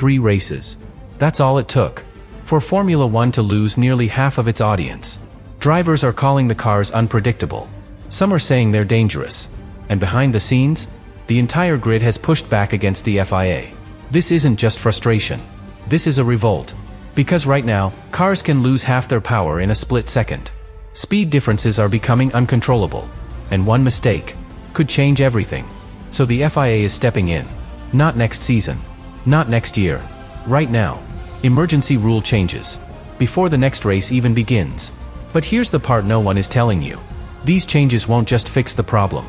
3 races. That's all it took for Formula One to lose nearly half of its audience. Drivers are calling the cars unpredictable. Some are saying they're dangerous. And behind the scenes, the entire grid has pushed back against the FIA. This isn't just frustration. This is a revolt. Because right now, cars can lose half their power in a split second. Speed differences are becoming uncontrollable. And one mistake could change everything. So the FIA is stepping in. Not next season. Not next year. Right now. Emergency rule changes. Before the next race even begins. But here's the part no one is telling you. These changes won't just fix the problem.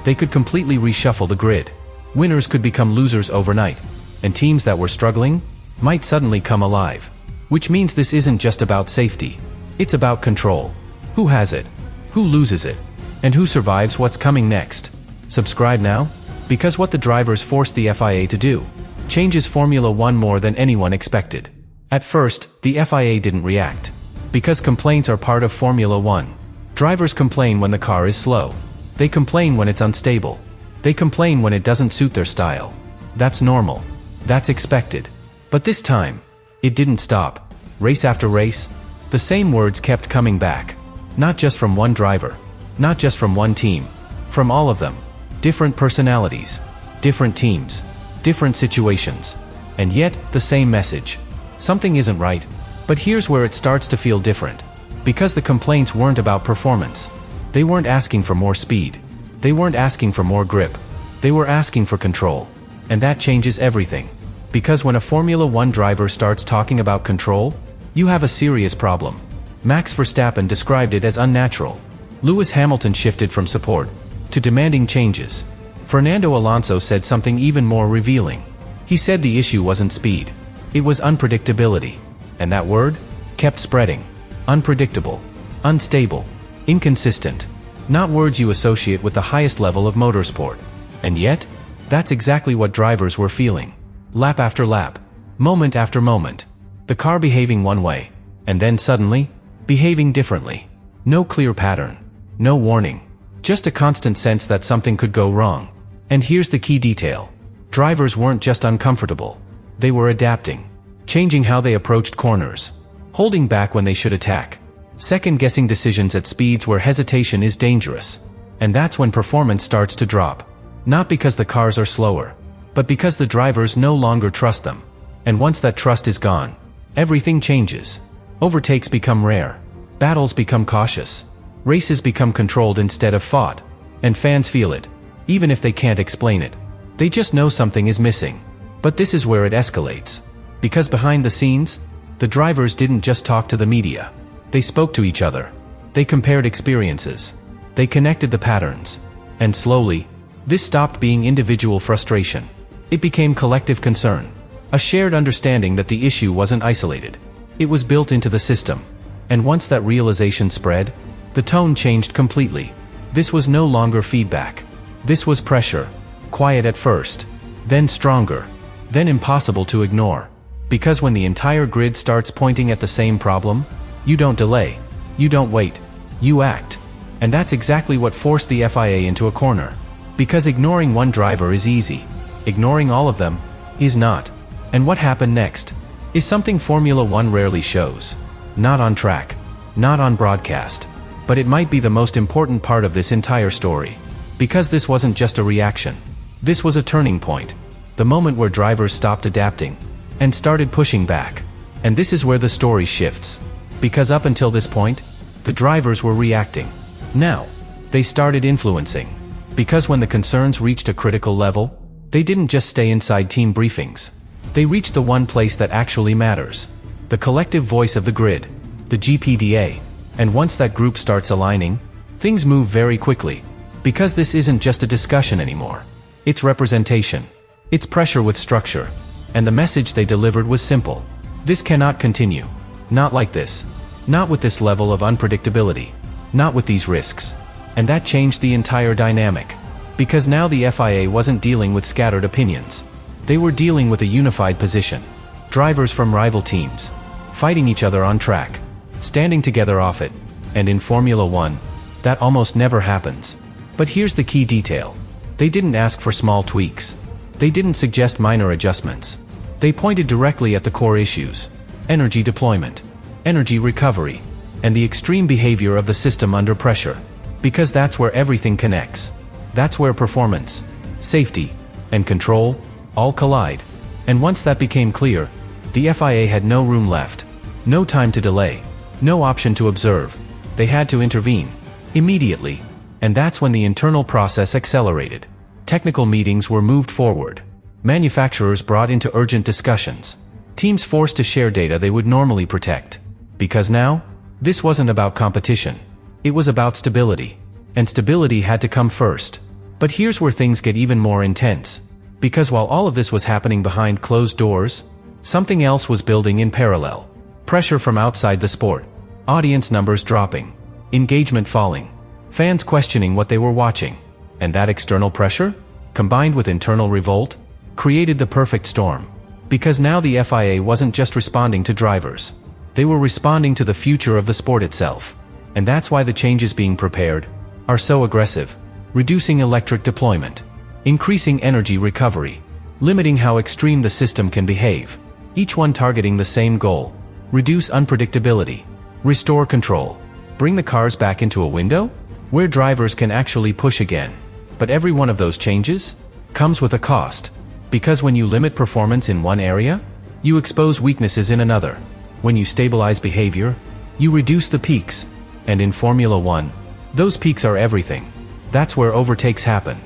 They could completely reshuffle the grid. Winners could become losers overnight. And teams that were struggling might suddenly come alive. Which means this isn't just about safety. It's about control. Who has it? Who loses it? And who survives what's coming next? Subscribe now? Because what the drivers forced the FIA to do changes Formula One more than anyone expected. At first, the FIA didn't react. Because complaints are part of Formula One. Drivers complain when the car is slow. They complain when it's unstable. They complain when it doesn't suit their style. That's normal. That's expected. But this time, it didn't stop. Race after race, the same words kept coming back. Not just from one driver. Not just from one team. From all of them. Different personalities. Different teams. Different situations. And yet, the same message. Something isn't right. But here's where it starts to feel different. Because the complaints weren't about performance. They weren't asking for more speed. They weren't asking for more grip. They were asking for control. And that changes everything. Because when a Formula One driver starts talking about control, you have a serious problem. Max Verstappen described it as unnatural. Lewis Hamilton shifted from support to demanding changes. Fernando Alonso said something even more revealing. He said the issue wasn't speed. It was unpredictability. And that word kept spreading. Unpredictable. Unstable. Inconsistent. Not words you associate with the highest level of motorsport. And yet, that's exactly what drivers were feeling. Lap after lap. Moment after moment. The car behaving one way. And then suddenly, behaving differently. No clear pattern. No warning. Just a constant sense that something could go wrong. And here's the key detail. Drivers weren't just uncomfortable. They were adapting. Changing how they approached corners. Holding back when they should attack. Second-guessing decisions at speeds where hesitation is dangerous. And that's when performance starts to drop. Not because the cars are slower, but because the drivers no longer trust them. And once that trust is gone, everything changes. Overtakes become rare. Battles become cautious. Races become controlled instead of fought. And fans feel it. Even if they can't explain it. They just know something is missing. But this is where it escalates. Because behind the scenes, the drivers didn't just talk to the media. They spoke to each other. They compared experiences. They connected the patterns. And slowly, this stopped being individual frustration. It became collective concern. A shared understanding that the issue wasn't isolated. It was built into the system. And once that realization spread, the tone changed completely. This was no longer feedback. This was pressure. Quiet at first. Then stronger. Then impossible to ignore. Because when the entire grid starts pointing at the same problem, you don't delay. You don't wait. You act. And that's exactly what forced the FIA into a corner. Because ignoring one driver is easy. Ignoring all of them is not. And what happened next is something Formula One rarely shows. Not on track. Not on broadcast. But it might be the most important part of this entire story. Because this wasn't just a reaction. This was a turning point. The moment where drivers stopped adapting and started pushing back. And this is where the story shifts. Because up until this point, the drivers were reacting. Now, they started influencing. Because when the concerns reached a critical level, they didn't just stay inside team briefings. They reached the one place that actually matters. The collective voice of the grid. The GPDA. And once that group starts aligning, things move very quickly. Because this isn't just a discussion anymore. It's representation. It's pressure with structure. And the message they delivered was simple. This cannot continue. Not like this. Not with this level of unpredictability. Not with these risks. And that changed the entire dynamic. Because now the FIA wasn't dealing with scattered opinions. They were dealing with a unified position. Drivers from rival teams. Fighting each other on track. Standing together off it. And in Formula One, that almost never happens. But here's the key detail. They didn't ask for small tweaks. They didn't suggest minor adjustments. They pointed directly at the core issues: energy deployment, energy recovery, and the extreme behavior of the system under pressure. Because that's where everything connects. That's where performance, safety, and control all collide. And once that became clear, the FIA had no room left. No time to delay. No option to observe. They had to intervene. Immediately. And that's when the internal process accelerated. Technical meetings were moved forward. Manufacturers brought into urgent discussions. Teams forced to share data they would normally protect. Because now, this wasn't about competition. It was about stability. And stability had to come first. But here's where things get even more intense. Because while all of this was happening behind closed doors, something else was building in parallel. Pressure from outside the sport. Audience numbers dropping. Engagement falling. Fans questioning what they were watching. And that external pressure, combined with internal revolt, created the perfect storm. Because now the FIA wasn't just responding to drivers. They were responding to the future of the sport itself. And that's why the changes being prepared are so aggressive. Reducing electric deployment. Increasing energy recovery. Limiting how extreme the system can behave. Each one targeting the same goal. Reduce unpredictability. Restore control. Bring the cars back into a window where drivers can actually push again. But every one of those changes comes with a cost. Because when you limit performance in one area, you expose weaknesses in another. When you stabilize behavior, you reduce the peaks. And in Formula One, those peaks are everything. That's where overtakes happen.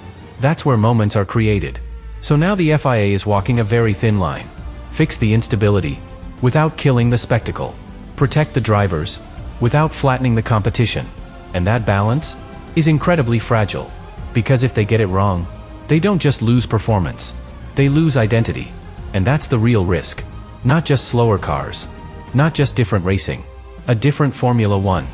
That's where moments are created. So now the FIA is walking a very thin line. Fix the instability without killing the spectacle. Protect the drivers without flattening the competition. And that balance is incredibly fragile. Because if they get it wrong, they don't just lose performance. They lose identity. And that's the real risk. Not just slower cars. Not just different racing. A different Formula One.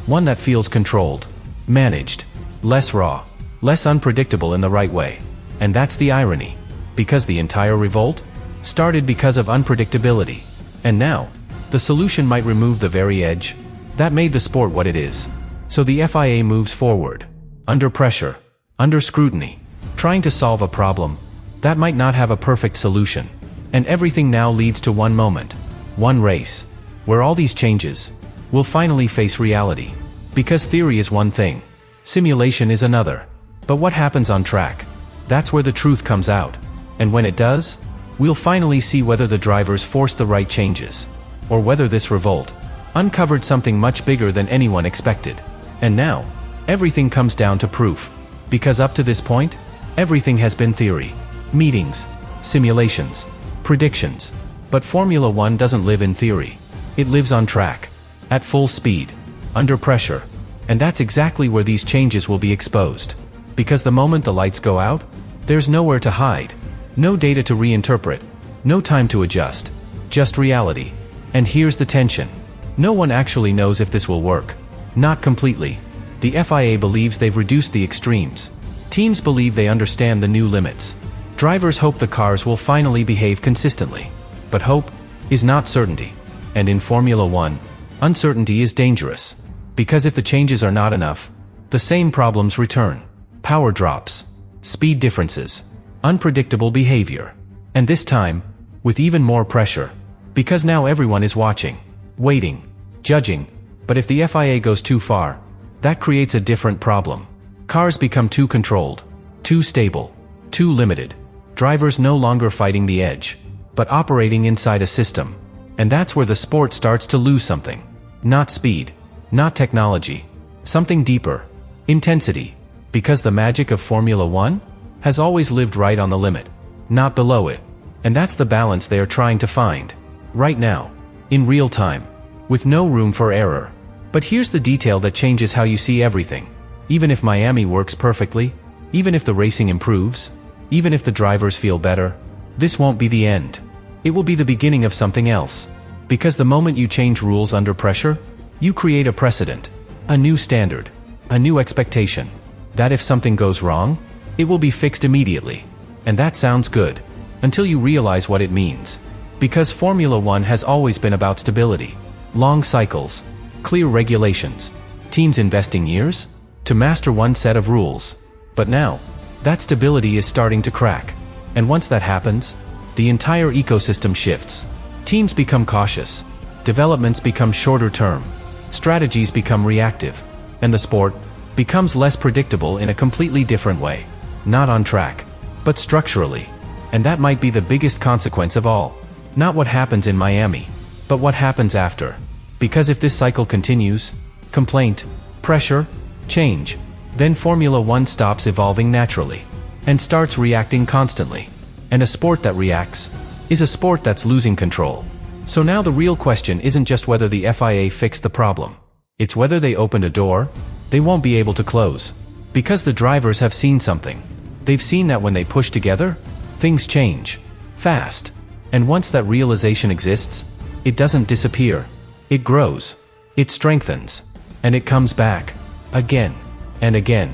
One that feels controlled, managed, less raw, less unpredictable in the right way. And that's the irony. Because the entire revolt started because of unpredictability. And now, the solution might remove the very edge that made the sport what it is. So the FIA moves forward, under pressure, under scrutiny, trying to solve a problem that might not have a perfect solution. And everything now leads to one moment, one race, where all these changes will finally face reality. Because theory is one thing, simulation is another. But what happens on track? That's where the truth comes out. And when it does, we'll finally see whether the drivers forced the right changes, or whether this revolt uncovered something much bigger than anyone expected. And now, everything comes down to proof. Because up to this point, everything has been theory. Meetings, simulations, predictions. But Formula One doesn't live in theory. It lives on track, at full speed, under pressure. And that's exactly where these changes will be exposed. Because the moment the lights go out, there's nowhere to hide. No data to reinterpret. No time to adjust. Just reality. And here's the tension. No one actually knows if this will work. Not completely. The FIA believes they've reduced the extremes. Teams believe they understand the new limits. Drivers hope the cars will finally behave consistently. But hope is not certainty. And in Formula One, uncertainty is dangerous. Because if the changes are not enough, the same problems return. Power drops, speed differences, unpredictable behavior. And this time, with even more pressure. Because now everyone is watching, waiting, judging. But if the FIA goes too far, that creates a different problem. Cars become too controlled, too stable, too limited. Drivers no longer fighting the edge, but operating inside a system. And that's where the sport starts to lose something. Not speed, not technology, something deeper. Intensity. Because the magic of Formula One has always lived right on the limit, not below it. And that's the balance they are trying to find. Right now. In real time. With no room for error. But here's the detail that changes how you see everything. Even if Miami works perfectly, even if the racing improves, even if the drivers feel better, this won't be the end. It will be the beginning of something else. Because the moment you change rules under pressure, you create a precedent, a new standard, a new expectation. That if something goes wrong, it will be fixed immediately. And that sounds good. Until you realize what it means. Because Formula One has always been about stability. Long cycles, clear regulations, teams investing years to master one set of rules. But now, that stability is starting to crack. And once that happens, the entire ecosystem shifts. Teams become cautious. Developments become shorter term. Strategies become reactive. And the sport becomes less predictable in a completely different way. Not on track, but structurally. And that might be the biggest consequence of all. Not what happens in Miami, but what happens after. Because if this cycle continues, complaint, pressure, change, then Formula One stops evolving naturally and starts reacting constantly. And a sport that reacts is a sport that's losing control. So now the real question isn't just whether the FIA fixed the problem. It's whether they opened a door they won't be able to close. Because the drivers have seen something. They've seen that when they push together, things change. Fast. And once that realization exists, it doesn't disappear. It grows. It strengthens. And it comes back. Again. And again.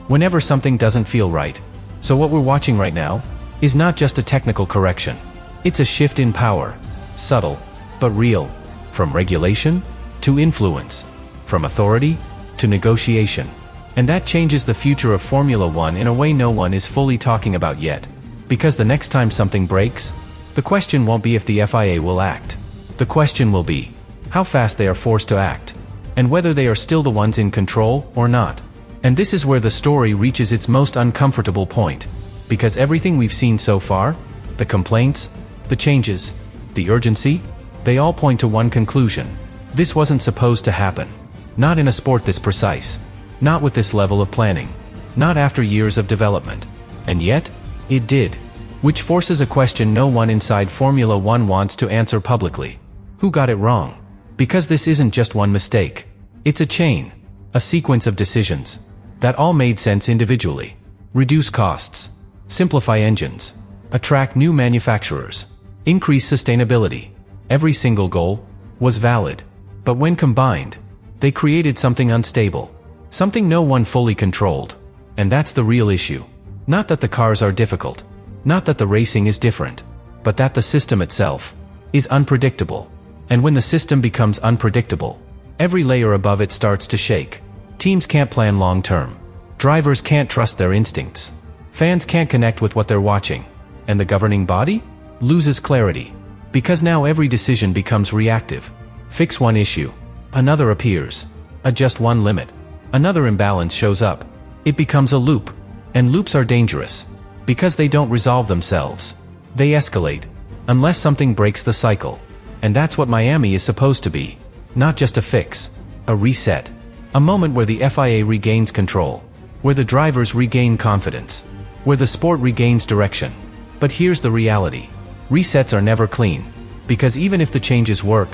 Whenever something doesn't feel right. So what we're watching right now is not just a technical correction. It's a shift in power. Subtle, but real. From regulation to influence. From authority to negotiation. And that changes the future of Formula One in a way no one is fully talking about yet. Because the next time something breaks, the question won't be if the FIA will act. The question will be how fast they are forced to act, and whether they are still the ones in control or not. And this is where the story reaches its most uncomfortable point. Because everything we've seen so far, the complaints, the changes, the urgency, they all point to one conclusion. This wasn't supposed to happen. Not in a sport this precise. Not with this level of planning. Not after years of development. And yet, it did. Which forces a question no one inside Formula One wants to answer publicly. Who got it wrong? Because this isn't just one mistake. It's a chain. A sequence of decisions that all made sense individually. Reduce costs. Simplify engines. Attract new manufacturers. Increase sustainability. Every single goal was valid. But when combined, they created something unstable. Something no one fully controlled. And that's the real issue. Not that the cars are difficult. Not that the racing is different. But that the system itself is unpredictable. And when the system becomes unpredictable, every layer above it starts to shake. Teams can't plan long term. Drivers can't trust their instincts. Fans can't connect with what they're watching. And the governing body loses clarity. Because now every decision becomes reactive. Fix one issue. Another appears. Adjust one limit. Another imbalance shows up. It becomes a loop. And loops are dangerous. Because they don't resolve themselves. They escalate. Unless something breaks the cycle. And that's what Miami is supposed to be. Not just a fix. A reset. A moment where the FIA regains control. Where the drivers regain confidence. Where the sport regains direction. But here's the reality. Resets are never clean. Because even if the changes work,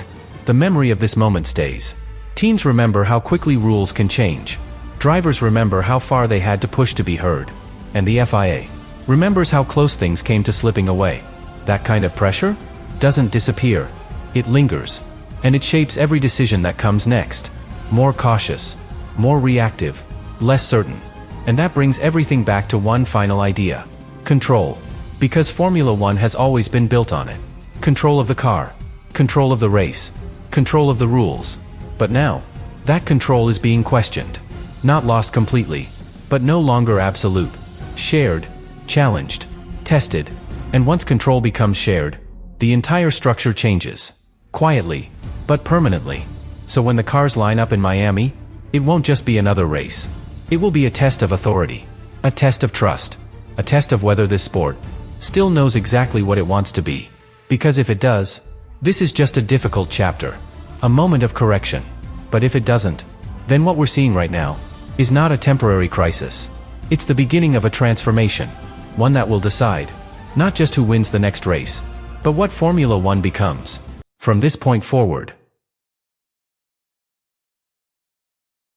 the memory of this moment stays. Teams remember how quickly rules can change. Drivers remember how far they had to push to be heard. And the FIA remembers how close things came to slipping away. That kind of pressure doesn't disappear. It lingers. And it shapes every decision that comes next. More cautious. More reactive. Less certain. And that brings everything back to one final idea. Control. Because Formula One has always been built on it. Control of the car. Control of the race. Control of the rules. But now, that control is being questioned. Not lost completely, but no longer absolute. Shared, challenged, tested. And once control becomes shared, the entire structure changes. Quietly, but permanently. So when the cars line up in Miami, it won't just be another race. It will be a test of authority. A test of trust. A test of whether this sport still knows exactly what it wants to be. Because if it does, this is just a difficult chapter. A moment of correction. But if it doesn't, then what we're seeing right now is not a temporary crisis. It's the beginning of a transformation. One that will decide not just who wins the next race, but what Formula One becomes. From this point forward,